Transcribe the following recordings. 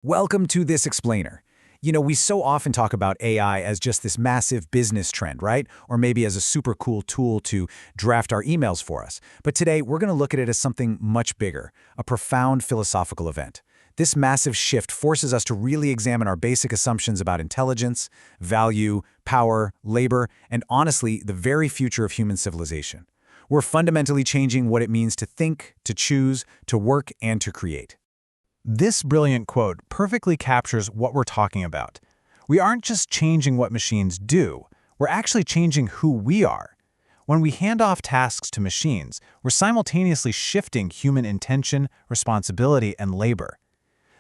Welcome to This Explainer. We so often talk about AI as just this massive business trend, right? Or maybe as a super cool tool to draft our emails for us. But today, we're going to look at it as something much bigger, a profound philosophical event. This massive shift forces us to really examine our basic assumptions about intelligence, value, power, labor, and honestly, the very future of human civilization. We're fundamentally changing what it means to think, to choose, to work, and to create. This brilliant quote perfectly captures what we're talking about. We aren't just changing what machines do, we're actually changing who we are. When we hand off tasks to machines, we're simultaneously shifting human intention, responsibility, and labor.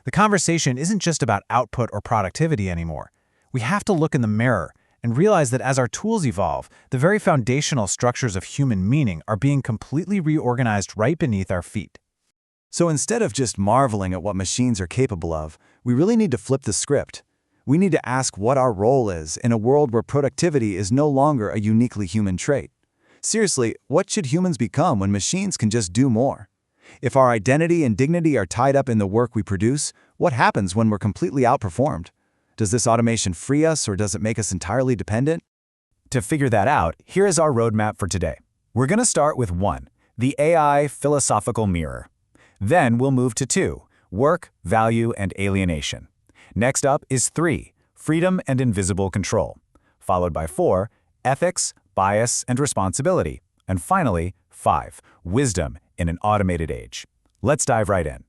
The conversation isn't just about output or productivity anymore. We have to look in the mirror and realize that as our tools evolve, the very foundational structures of human meaning are being completely reorganized right beneath our feet. So instead of just marveling at what machines are capable of, we really need to flip the script. We need to ask what our role is in a world where productivity is no longer a uniquely human trait. Seriously, what should humans become when machines can just do more? If our identity and dignity are tied up in the work we produce, what happens when we're completely outperformed? Does this automation free us or does it make us entirely dependent? To figure that out, here is our roadmap for today. We're going to start with 1, the AI philosophical mirror. Then we'll move to 2, work, value, and alienation. Next up is 3, freedom and invisible control, followed by 4, ethics, bias, and responsibility, and finally, 5, wisdom in an automated age. Let's dive right in.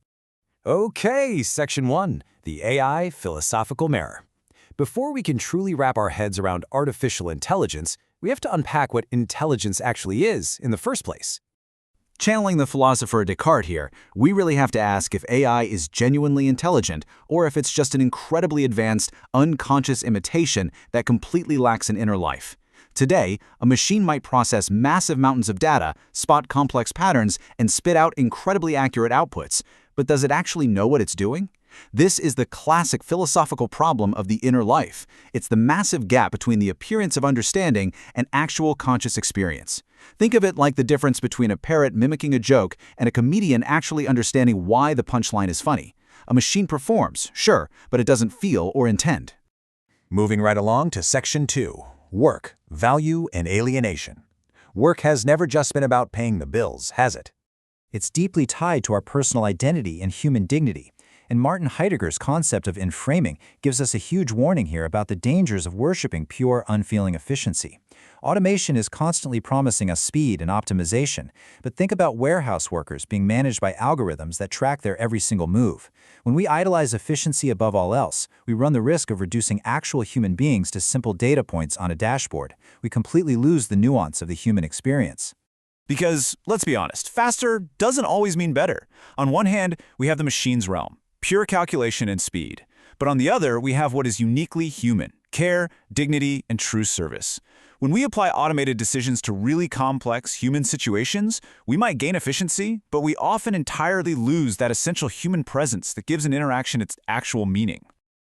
Okay, Section 1, the AI philosophical mirror. Before we can truly wrap our heads around artificial intelligence, we have to unpack what intelligence actually is in the first place. Channeling the philosopher Descartes here, we really have to ask if AI is genuinely intelligent or if it's just an incredibly advanced, unconscious imitation that completely lacks an inner life. Today, a machine might process massive mountains of data, spot complex patterns, and spit out incredibly accurate outputs. But does it actually know what it's doing? This is the classic philosophical problem of the inner life. It's the massive gap between the appearance of understanding and actual conscious experience. Think of it like the difference between a parrot mimicking a joke and a comedian actually understanding why the punchline is funny. A machine performs, sure, but it doesn't feel or intend. Moving right along to Section 2, work, value, and alienation. Work has never just been about paying the bills, has it? It's deeply tied to our personal identity and human dignity. And Martin Heidegger's concept of inframing gives us a huge warning here about the dangers of worshiping pure, unfeeling efficiency. Automation is constantly promising us speed and optimization, but think about warehouse workers being managed by algorithms that track their every single move. When we idolize efficiency above all else, we run the risk of reducing actual human beings to simple data points on a dashboard. We completely lose the nuance of the human experience. Because, let's be honest, faster doesn't always mean better. On one hand, we have the machine's realm, pure calculation and speed. But on the other, we have what is uniquely human, care, dignity, and true service. When we apply automated decisions to really complex human situations, we might gain efficiency, but we often entirely lose that essential human presence that gives an interaction its actual meaning.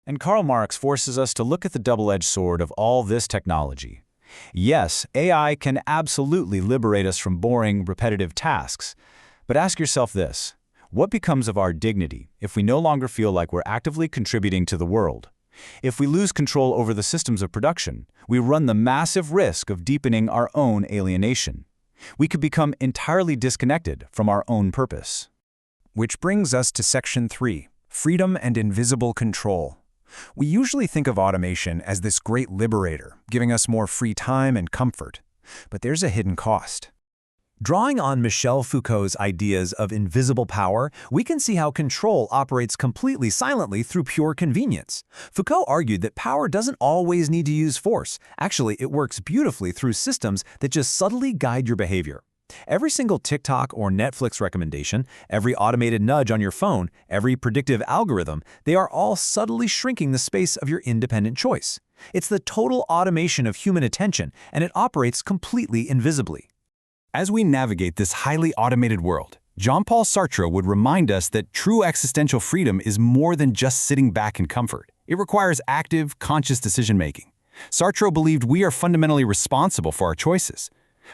And Karl Marx forces us to look at the double-edged sword of all this technology. Yes, AI can absolutely liberate us from boring, repetitive tasks. But ask yourself this. What becomes of our dignity if we no longer feel like we're actively contributing to the world? If we lose control over the systems of production, we run the massive risk of deepening our own alienation. We could become entirely disconnected from our own purpose. Which brings us to Section 3, freedom and invisible control. We usually think of automation as this great liberator, giving us more free time and comfort. But there's a hidden cost. Drawing on Michel Foucault's ideas of invisible power, we can see how control operates completely silently through pure convenience. Foucault argued that power doesn't always need to use force. Actually, it works beautifully through systems that just subtly guide your behavior. Every single TikTok or Netflix recommendation, every automated nudge on your phone, every predictive algorithm, they are all subtly shrinking the space of your independent choice. It's the total automation of human attention, and it operates completely invisibly. As we navigate this highly automated world, Jean-Paul Sartre would remind us that true existential freedom is more than just sitting back in comfort. It requires active, conscious decision-making. Sartre believed we are fundamentally responsible for our choices.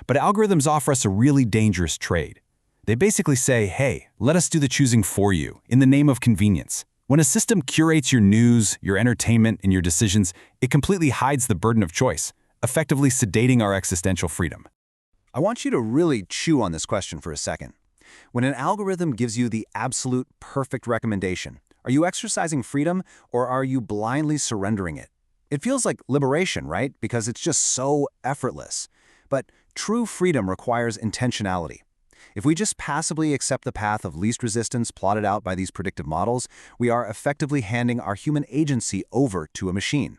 But algorithms offer us a really dangerous trade. They basically say, hey, let us do the choosing for you, in the name of convenience. When a system curates your news, your entertainment, and your decisions, it completely hides the burden of choice, effectively sedating our existential freedom. I want you to really chew on this question for a second. When an algorithm gives you the absolute perfect recommendation, are you exercising freedom or are you blindly surrendering it? It feels like liberation, right? Because it's just so effortless. But true freedom requires intentionality. If we just passively accept the path of least resistance plotted out by these predictive models, we are effectively handing our human agency over to a machine.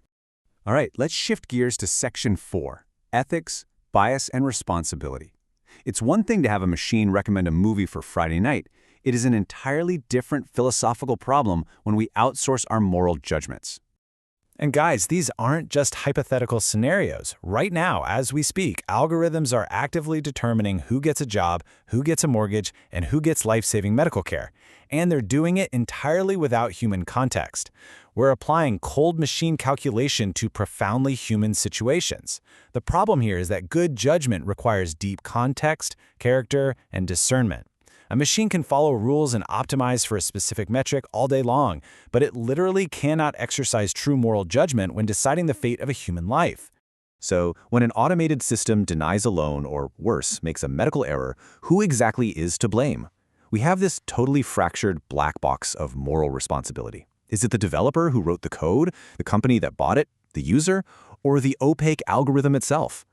All right, let's shift gears to Section 4, Ethics, Bias, and Responsibility. It's one thing to have a machine recommend a movie for Friday night. It is an entirely different philosophical problem when we outsource our moral judgments. And guys, these aren't just hypothetical scenarios. Right now, as we speak, algorithms are actively determining who gets a job, who gets a mortgage, and who gets life-saving medical care. And they're doing it entirely without human context. We're applying cold machine calculation to profoundly human situations. The problem here is that good judgment requires deep context, character, and discernment. A machine can follow rules and optimize for a specific metric all day long, but it literally cannot exercise true moral judgment when deciding the fate of a human life. So, when an automated system denies a loan or, worse, makes a medical error, who exactly is to blame? We have this totally fractured black box of moral responsibility. Is it the developer who wrote the code, the company that bought it, the user, or the opaque algorithm itself?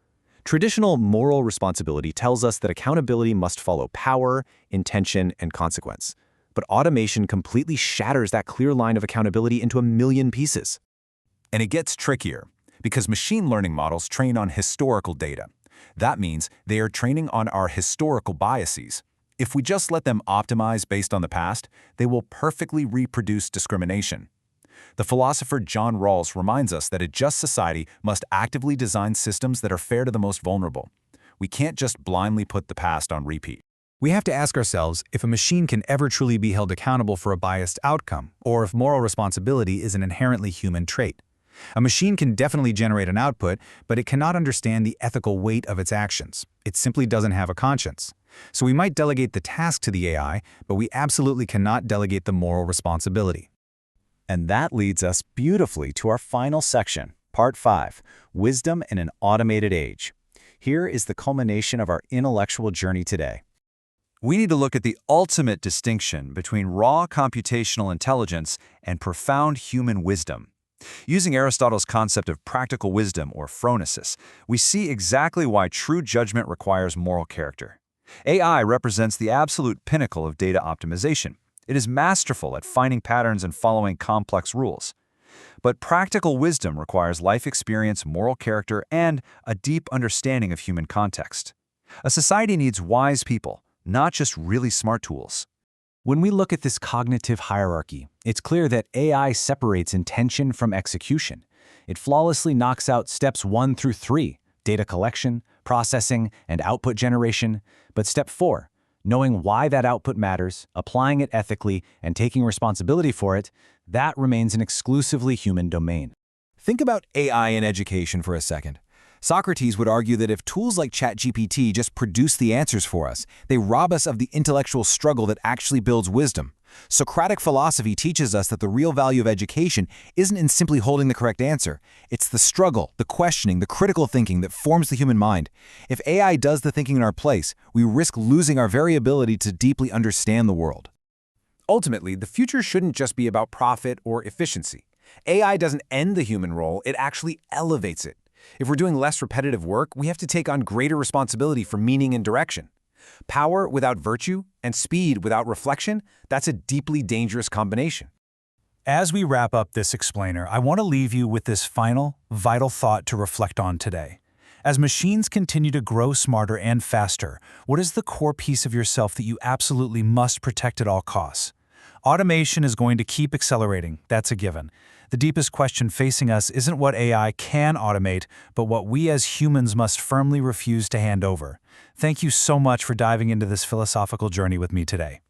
Traditional moral responsibility tells us that accountability must follow power, intention, and consequence. But automation completely shatters that clear line of accountability into a million pieces. And it gets trickier, because machine learning models train on historical data. That means they are training on our historical biases. If we just let them optimize based on the past, they will perfectly reproduce discrimination. The philosopher John Rawls reminds us that a just society must actively design systems that are fair to the most vulnerable. We can't just blindly put the past on repeat. We have to ask ourselves if a machine can ever truly be held accountable for a biased outcome, or if moral responsibility is an inherently human trait. A machine can definitely generate an output, but it cannot understand the ethical weight of its actions. It simply doesn't have a conscience. So we might delegate the task to the AI, but we absolutely cannot delegate the moral responsibility. And that leads us beautifully to our final section, Part 5, Wisdom in an Automated Age. Here is the culmination of our intellectual journey today. We need to look at the ultimate distinction between raw computational intelligence and profound human wisdom. Using Aristotle's concept of practical wisdom, or phronesis, we see exactly why true judgment requires moral character. AI represents the absolute pinnacle of data optimization. It is masterful at finding patterns and following complex rules. But practical wisdom requires life experience, moral character, and a deep understanding of human context. A society needs wise people, not just really smart tools. When we look at this cognitive hierarchy, it's clear that AI separates intention from execution. It flawlessly knocks out steps 1 through 3, data collection, processing, and output generation. But step 4, knowing why that output matters, applying it ethically, and taking responsibility for it, that remains an exclusively human domain. Think about AI in education for a second. Socrates would argue that if tools like ChatGPT just produce the answers for us, they rob us of the intellectual struggle that actually builds wisdom. Socratic philosophy teaches us that the real value of education isn't in simply holding the correct answer. It's the struggle, the questioning, the critical thinking that forms the human mind. If AI does the thinking in our place, we risk losing our very ability to deeply understand the world. Ultimately, the future shouldn't just be about profit or efficiency. AI doesn't end the human role, it actually elevates it. If we're doing less repetitive work, we have to take on greater responsibility for meaning and direction. Power without virtue and speed without reflection, that's a deeply dangerous combination. As we wrap up this explainer, I want to leave you with this final, vital thought to reflect on today. As machines continue to grow smarter and faster, what is the core piece of yourself that you absolutely must protect at all costs? Automation is going to keep accelerating, that's a given. The deepest question facing us isn't what AI can automate, but what we as humans must firmly refuse to hand over. Thank you so much for diving into this philosophical journey with me today.